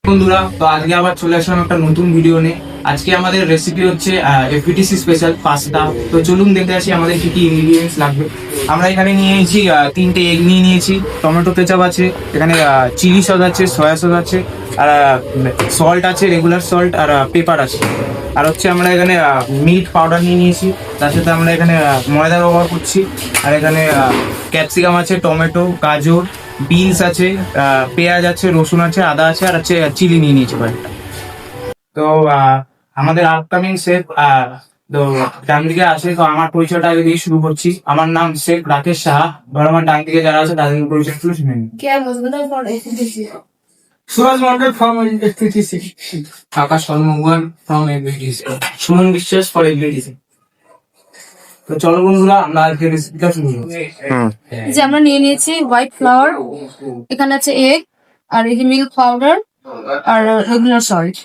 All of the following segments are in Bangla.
বন্ধুরা, তো আজকে আবার চলে আসলাম একটা নতুন ভিডিও নিয়ে। আজকে আমাদের রেসিপি হচ্ছে এফবিটিসি স্পেশাল পাস্তা। তো চলুন দেখে আসি আমাদের কি কি ইনগ্রিডিয়েন্টস লাগবে। আমরা এখানে নিয়ে নিয়েছি 3টে এগ নিয়ে নিয়েছি, টমেটো কেচাপ আছে, এখানে চিলি সস আছে, সয়া সস আছে, আর সল্ট আছে, রেগুলার সল্ট, আর পেপার আছে। আর হচ্ছে আমরা এখানে মিল্ক পাউডার নিয়ে নিয়েছি, তার সাথে আমরা এখানে ময়দা ব্যবহার করছি। আর এখানে ক্যাপসিকাম আছে, টমেটো, গাজর, বিনস আছে, পেঁয়াজ আছে, রসুন আছে, আদা আছে, আর হচ্ছে চিলি নিয়ে নিয়েছি কয়েকটা। তো আমাদের আপকামিং শেফ তো ডান দিকে আছে। তো আমার পরিচয়টা আগে দিয়ে শুরু করছি। আমার নাম শেখ রাকেশ সাহা। এবার আমার ডান দিকে যারা আছে তাদের পরিচয় একটু শুনে নিন। Suraj Mondal from FBTC, Akash Sharma from FBTC, Suman Biswas for এফবিটিসি। তো চলো বন্ধুরা, আমরা আজকে রেসিপিটা শুরু করছি। যে আমরা নিয়ে নিয়েছি হোয়াইট ফ্লাওয়ার, এখানে আছে এগ, আর এই যে মিল্ক পাউডার, আর রেগুলার সল্ট।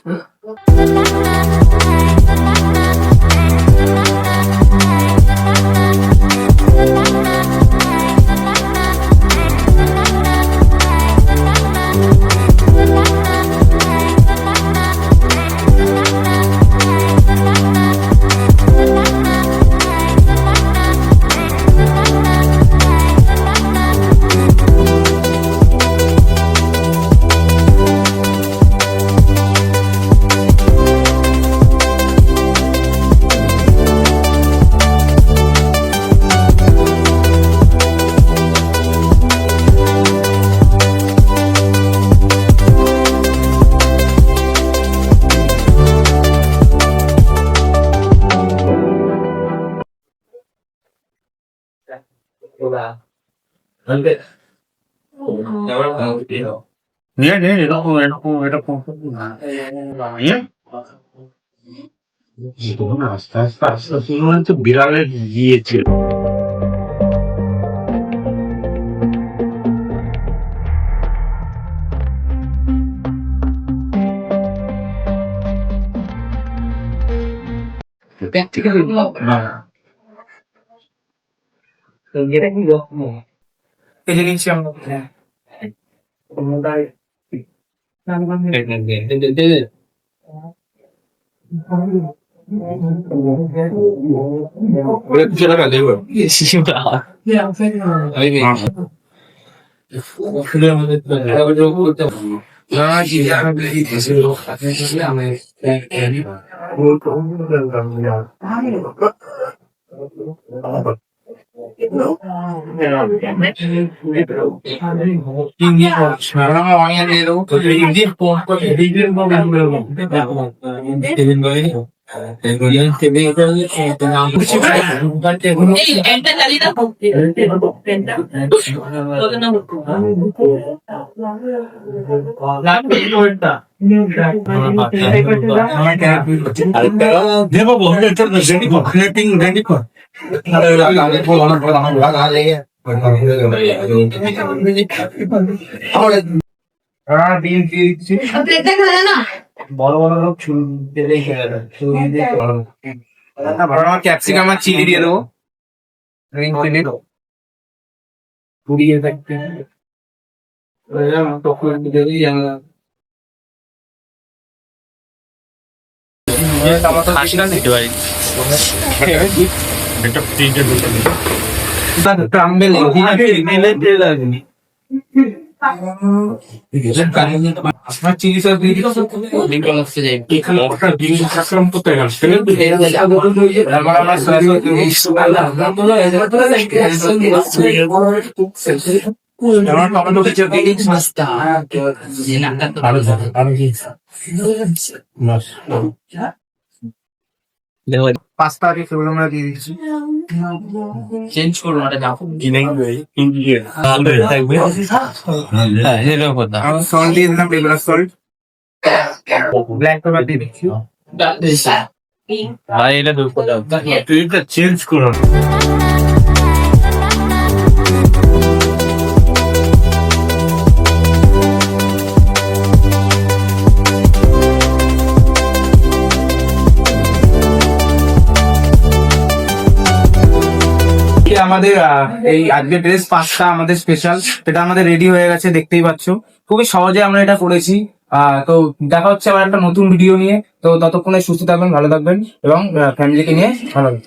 বিড়ালের গিয়েছিল। এই যে নিচ্ছি আমরা বড় বড় লোক চুল বেঁধে ক্যাপসিকাম আর চিলি দিয়ে দেবো। পুড়িয়ে থাকতে আপনার চিলি সস দিয়ে পাস্তা আছে, সেগুলো আমরা দিয়ে দিচ্ছি। চেঞ্জ করুন, সল্ট দিয়ে দিলাম, রেগুলার সল্ট, ব্ল্যাক পেপার দিয়ে দিচ্ছি। চেঞ্জ করুন। আমাদের এই আজকে ড্রেস পাস্তা আমাদের স্পেশাল, এটা আমাদের রেডি হয়ে গেছে, দেখতেই পাচ্ছ। খুবই সহজে আমরা এটা করেছি। তো দেখা হচ্ছে আবার একটা নতুন ভিডিও নিয়ে। তো ততক্ষণে সুস্থ থাকবেন, ভালো থাকবেন এবং ফ্যামিলিকে নিয়ে ভালো থাকবেন।